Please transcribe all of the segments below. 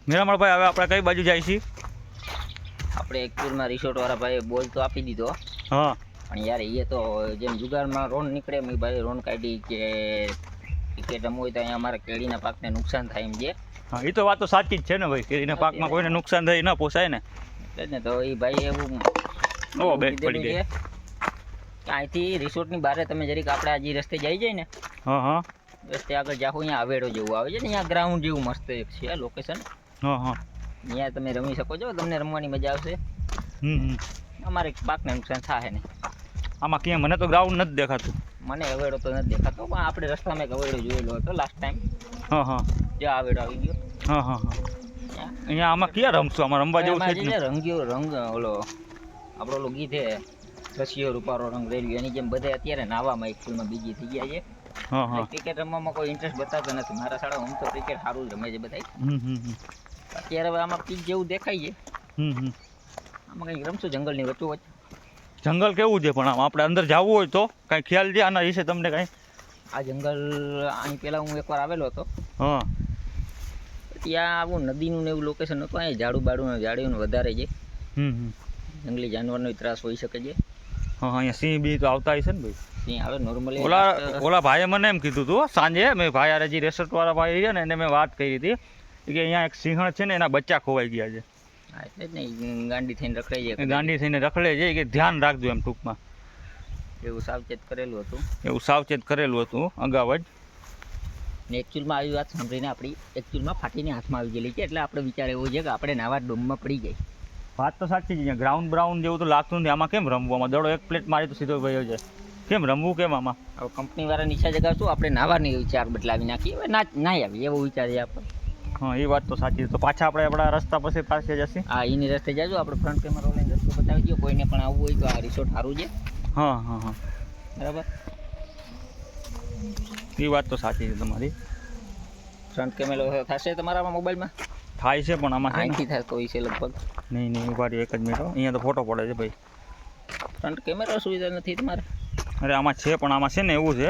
મીરામણ ભાઈ, હવે આપણે કઈ બાજુ જાય છીએ? આપણે એકચ્યુઅલમાં રિસોર્ટવાળા ભાઈએ બોલ તો આપી દીધો, હા, પણ યાર એ તો જેમ જુગારમાં રોન નીકળે એમ ભાઈ રોન કાઢી કે ક્રિકેટ રમવું હોય તો અહીંયા અમારા કેળીના પાકને નુકસાન થાય એમ છે. હા, એ તો વાત તો સાચી જ છે ને ભાઈ, કેરીના પાકમાં કોઈને નુકસાન થાય ન પોસાય ને. એટલે જ ને, તો એ ભાઈ એવું ઓ બેટ પડી ગઈ. અહીંથી રિસોર્ટની બહાર તમે જરીક આપણે આ જે રસ્તે જઈ જાય ને, હા હા, રસ્તે આગળ જાઓ, અહીંયા આવેડો જેવું આવે છે ને, અહીંયા ગ્રાઉન્ડ જેવું મસ્ત એક છે લોકેશન. હા હા, અહીંયા તમે રમી શકો છો, તમને રમવાની મજા આવશે. અમારે પાકને નુકસાન થાય ને. આમાં ક્યાં મને તો ગ્રાઉન્ડ નથી દેખાતું. મને અવેડો તો નથી દેખાતો, પણ આપણે રસ્તામાં એક અવેડો જોયેલો હતો લાસ્ટ ટાઈમ. હા હા, જ્યાં આવેડો આવી ગયો. હા હા હા, અહીંયા આમાં ક્યાં રમશું? આમાં રમવા જેવું છે જ ને. રંગ્યો રંગ ઓલો આપણો ઓલો ગીત છે રસિયો રૂપારો રંગ રેલ્યો, એની જેમ બધા અત્યારે નાવામાં એક ફૂલમાં બીજી થઈ ગયા છે. હા હા, ક્રિકેટ રમવામાં કોઈ ઇન્ટરેસ્ટ બતાવતા નથી મારા શાળા. હું તો ક્રિકેટ સારું જ રમે છે બધા. અત્યારે હવે આમાં પીચ જેવું દેખાય છે. આમાં કંઈક રમશું જંગલની વચ્ચોવચ્ચ. જંગલ કેવું છે પણ આમ આપણે અંદર જવું હોય તો કાંઈ ખ્યાલ છે આના વિશે તમને કાંઈ? આ જંગલ અહીં પહેલાં હું એકવાર આવેલો હતો. હા, ત્યાં આવું નદીનું ને એવું લોકેશન હતું. અહીંયા ઝાડું બાડું ઝાડીઓનું વધારે છે. જંગલી જાનવરનો ત્રાસ હોઈ શકે છે. હા, અહીંયા સિંહ બી તો આવતા હશે ને ભાઈ? સિંહ આવે નોર્મલી. ઓલા ભાઈએ મને એમ કીધું હતું સાંજે, મેં ભાઈ યાર જે રેસોર્ટવાળા ભાઈ છે ને એને મેં વાત કરી હતી કે અહીંયા એક સિંહણ છે ને એના બચ્ચા ખોવાઈ ગયા છે. હા, એટલે જ ને, ગાંડી થઈને રખડાઈ જાય. ગાંડી થઈને રખડે છે કે ધ્યાન રાખજો એમ ટૂંકમાં. એવું સાવચેત કરેલું હતું. એવું સાવચેત કરેલું હતું અગાઉ જ. ને એકચ્યુઅલમાં આવી વાત સાંભળીને આપણી એકચ્યુઅલમાં ફાટીને હાથમાં આવી ગયેલી છે. એટલે આપણે વિચાર એવો છે કે આપણે નાવા ડોમમાં પડી જાય. વાત તો સાચી છે. ગ્રાઉન્ડ બ્રાઉન્ડ જેવું તો લાગતું નથી. આમાં કેમ રમવું? આમાં દડો એક પ્લેટ મારી તો સીધો ગયો છે. કેમ રમવું? કેમ આમાં? હવે કંપનીવાળા નીચા જગાવશું, આપણે નાવાની વિચાર બદલાવી નાખીએ. હવે ના આવી એવો વિચાર છે આપણે. હા, એ વાત તો સાચી. તો પાછા આપણે આપણા રસ્તા પાસે પાસે જશે. હા, એની રસ્તે જાજો. આપણે ફ્રન્ટ કેમેરો લઈને રસ્તો બતાવી દો. કોઈને પણ આવવું હોય તો આ રિસોર્ટ સારું છે. હા હા હા, બરાબર. એ વાત તો સાચી છે તમારી. ફ્રન્ટ કેમેરો થશે તમારામાં મોબાઈલમાં? થાય છે પણ આમાં અહીંથી થતો હોય છે લગભગ. નહીં ઉભારી એક જ મિનિટ. અહીંયા તો ફોટો પડે છે ભાઈ. ફ્રન્ટ કેમેરો સુવિધા નથી તમારે? અરે આમાં છે, પણ આમાં છે ને એવું છે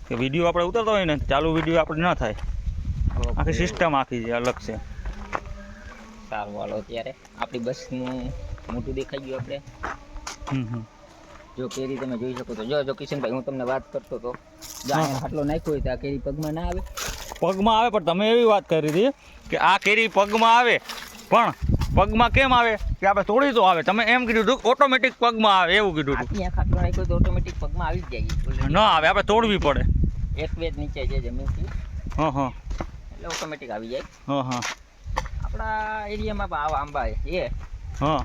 કે વિડીયો આપણે ઉતારતા હોય ને ચાલુ વિડીયો આપણે ન થાય. આખી સિસ્ટમ આખી છે, અલગ છે. સારું, હાલો અત્યારે આપણી બસનું મોટું દેખાઈ ગયું આપણે. જો કેરી તમે જોઈ શકો તો. જો કિશનભાઈ, હું તમને વાત કરતો હતો, આટલો નાખ્યો હોય તો આ કેરી પગમાં ના આવે? પગમાં આવે, પણ તમે એવી વાત કરી હતી કે આ કેરી પગમાં આવે, પણ પગમાં કેમ આવે કે આપણે તોડી તો આવે. તમે એમ કીધું હતું ઓટોમેટિક પગમાં આવે એવું કીધું હતું. અહીંયા ખાટલો નાખ્યો તો ઓટોમેટિક પગમાં આવી જ જાય. ન આવે, આપણે તોડવી પડે. એક વેદ નીચે છે જમીનથી. હા હા, એટલે ઓટોમેટિક આવી જાય. હા હા, આપણા એરિયામાં આવા આંબા છે, હા,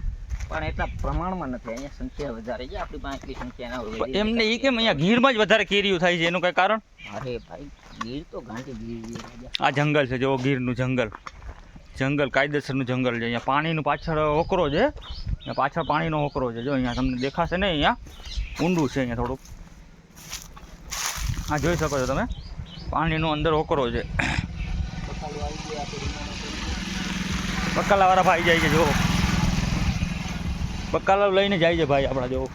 પણ એટલા પ્રમાણમાં નથી. અહીંયા સંખ્યા વધારે છે. આપણી પાસે એટલી સંખ્યા ના હોય. એમને એ કેમ અહીંયા ગીરમાં જ વધારે કેરીઓ થાય છે? એનું કઈ કારણ? અરે ભાઈ, ગીર તો ગાંધી ગીર. આ જંગલ છે, જો ગીરનું જંગલ કાયદેસરનું જંગલ છે. અહીંયા પાણીનું પાછળ હોકરો છે, પાછળ પાણીનો હોકરો છે. જો અહીંયા તમને દેખાશે ને, અહીંયા ઊંડું છે અહીંયા થોડુંક. હા, જોઈ શકો છો તમે, પાણીનો અંદર હોકરો છે. બકાલાવાળા ભાઈ જાય છે, જો બકાલા લઈને જાય છે ભાઈ આપણા. જો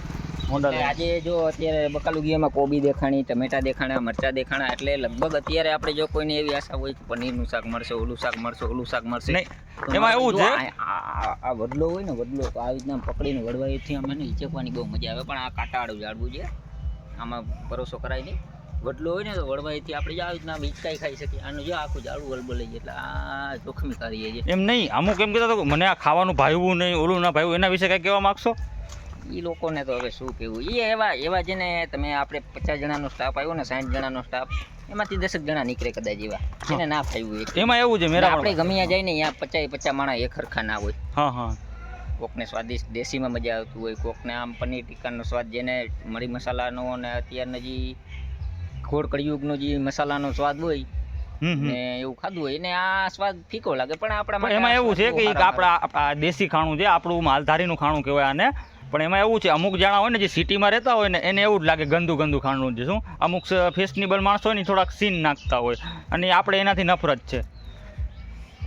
આજે જો અત્યારે બકાલું ગીયામાં કોબી દેખાણી, ટમેટા દેખાણા, મરચા દેખાણા. એટલે લગભગ અત્યારે આપણે જો કોઈને એવી આશા હોય કે પનીરનું શાક મળશે, ઓલું શાક મળશે, ઓલું શાક મળશે, નહીં. એમાં એવું છે, આ વડલો હોય ને, વડલો તો આવી રીતના પકડીને વડવાઈથી અમને હિચકવાની બહુ મજા આવે. પણ આ કાંટાવાળું ઝાડવું છે, આમાં ભરોસો કરાય નહીં. વડલો હોય ને તો વડવાઈથી આપણે આવી રીતના હિચકાઈ ખાઈ શકીએ. આનું જો આખું ઝાડું વલબલે છે, એટલે આ જોખમી કાર્ય છે. એમ નહીં, અમુક એમ કહેતા હતો મને આ ખાવાનું ભાવ્યું નહીં, ઓલું ના ભાવ્યું. એના વિશે કંઈ કહેવા માગશો? એ લોકોને તો હવે શું કહેવું. એ એવા છે ને, તમે આપણે 50 જણાનો સ્ટાફ આવ્યો ને, 60 જણાનો સ્ટાફ, એમાંથી 10 જણા નીકળે કદાચ એવા એને ના ફાવ્યું. એમાં એવું છે, મેરા આપણે ગમ્યા જાય ને, અહીંયા 50 માણસ એક હરખા ના હોય. હા હા, કોકને સ્વાદિષ્ટ દેશીમાં મજા આવતું હોય, કોકને આમ પનીર ટીક્કાનો સ્વાદ, જેને મરી મસાલાનો અને અત્યારના જે ઘોડ કળિયુગનો જે મસાલાનો સ્વાદ હોય ને એવું ખાધું હોય એને આ સ્વાદ ફીકો લાગે. પણ આપણા એમાં એવું છે કે આપણા દેશી ખાણું છે, આપણું માલધારીનું ખાણું કહેવાય આને. પણ એમાં એવું છે, અમુક જણા હોય ને જે સિટીમાં રહેતા હોય ને, એને એવું જ લાગે ગંદુ ખાણું છે. શું અમુક ફેશનેબલ માણસો હોય ને થોડાક સીન નાખતા હોય, અને આપણે એનાથી નફરત છે.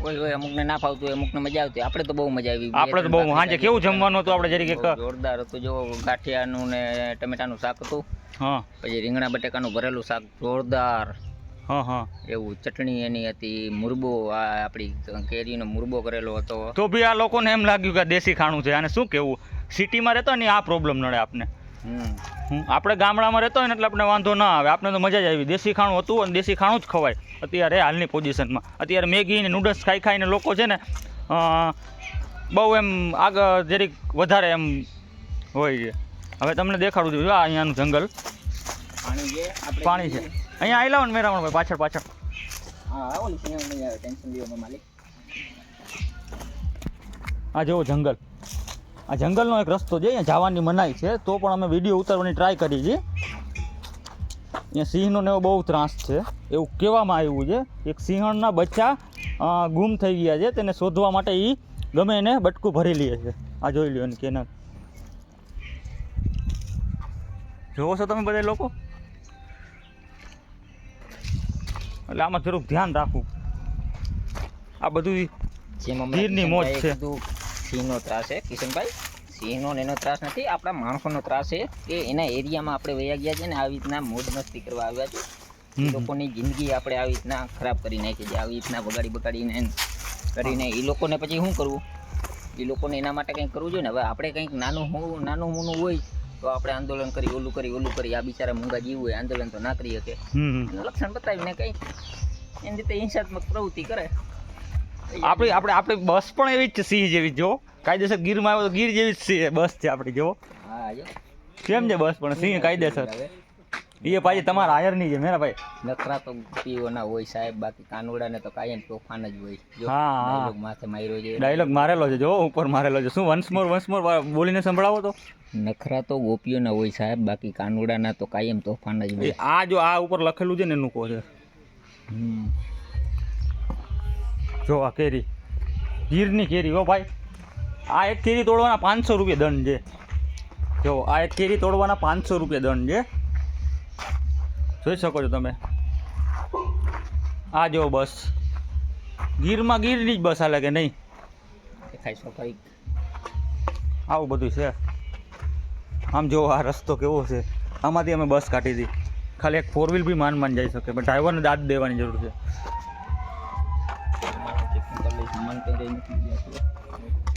હોય અમુકને ના ફાવતું હોય, અમુકને મજા આવતી. આપણે તો બહુ મજા આવી. આપણે તો બહુ. હાજે કેવું જમવાનું હતું આપણે? જરીક જોરદાર હતું. જો ગાંઠિયાનું ને ટમેટાનું શાક હતું. હા, પછી રીંગણા બટેકાનું ભરેલું શાક જોરદાર. હા હા. એવું ચટણી એની હતી, મુરબો આ આપણી કેરીનો મુરબો કરેલો હતો. તો બી આ લોકોને એમ લાગ્યું કે આ દેશી ખાણું છે, આને શું કેવું. સિટીમાં રહેતો હોય ને આ પ્રોબ્લેમ નડે આપને. આપણે ગામડામાં રહેતો હોય ને એટલે આપણે વાંધો ના આવે, આપણે તો મજા જ આવી. દેશી ખાણું હતું અને દેશી ખાણું જ ખવાય અત્યારે હાલની પોઝિશનમાં. અત્યારે મેગી ને નૂડલ્સ ખાઈ ખાઈને લોકો છે ને બહુ એમ આગળ જરીક વધારે એમ હોય છે. હવે તમને દેખાડું છું, આ અહીંયાનું જંગલ પાણી છે. અહીંયા આવી લાવો ને મેરામણ ભાઈ, પાછળ. હા ઓલી સિનેમા નહીં આવે, ટેન્શન લેવામાં માલિક. આ જેવો જંગલ, આ જંગલનો એક રસ્તો છે, અહીંયા જવાની મનાઈ છે, તો પણ અમે વિડીયો ઉતારવાની ટ્રાય કરી છે. અહીંયા સિંહનો ને એવો બહુ ત્રાસ છે, એવું કહેવામાં આવ્યું છે. એક સિંહણના બચ્ચા ગુમ થઈ ગયા છે, તેને શોધવા માટે એ ગમે એને બટકું ભરી લે છે. આ જોઈ લ્યો ને કેનાલ જોવો છો તમે બધા લોકો, એટલે આમાં થોડુંક ધ્યાન રાખવું. આ બધું ગીરની મોજ છે. સિંહનો ત્રાસ છે કિશનભાઈ, સિંહનો એનો ત્રાસ નથી, આપણા માણસોનો ત્રાસ છે કે એના એરિયામાં આપણે વયા ગયા છે ને આવી રીતના મોજ મસ્તી કરવા આવ્યા છે. એ લોકોની જિંદગી આપણે આવી રીતના ખરાબ કરી નાખી છે, આવી રીતના બગાડીને કરીને એ લોકોને પછી શું કરવું, એ લોકોને એના માટે કંઈક કરવું જોઈએ ને. હવે આપણે કંઈક નાનું મોનું હોય તો આપણે આંદોલન કરી ઓલું કરી આ બિચારા મૂંગા જીવ હોય, આંદોલન તો ના કરી શકે. એનું લક્ષણ બતાવીને કંઈક એની રીતે હિંસાત્મક પ્રવૃત્તિ કરે. આપણી બસ પણ એવી જ છે, સિંહ જેવી જ. જો કાયદેસર ગીરમાં આવ્યો તો ગીર જેવી જ બસ છે આપણી. જો હા કેમ છે બસ પણ સિંહ કાયદેસર. એ પાછી તમારા હાયરની છે મેરા ભાઈ. નખરા તો પીઓના હોય સાહેબ, બાકી કાનુડાને તો કાયમ તોફાન જ હોય. જો હા ડાયલોગ માથે માર્યો છે, ડાયલોગ મારેલો છે, જો ઉપર મારેલો છે. શું વન્સ મોર બોલીને સંભળાવો તો. નખરા તો ગોપીઓના હોય સાહેબ, બાકી કાનુડાના તો કાયમ તોફાન જ હોય. આ જો આ ઉપર લખેલું છે ને એનું કહો છે. જો આ કેરી, ગીરની કેરી. હો ભાઈ, આ એક કેરી તોડવાના 500 રૂપિયા દંડ છે. જો આ એક કેરી તોડવાના 500 રૂપિયા દંડ છે, જોઈ શકો છો તમે. આ જો બસ ગીરમાં ગીરની જ બસ હાલે કે નહીં, દેખાય સફાઈ. આવું બધું છે. આમ જો આ રસ્તો કેવો છે, આમાંથી અમે બસ કાઢી હતી. ખાલી એક 4 વ્હીલ બી માન જઈ શકે, પણ ડ્રાઈવરને દાદ દેવાની જરૂર છે.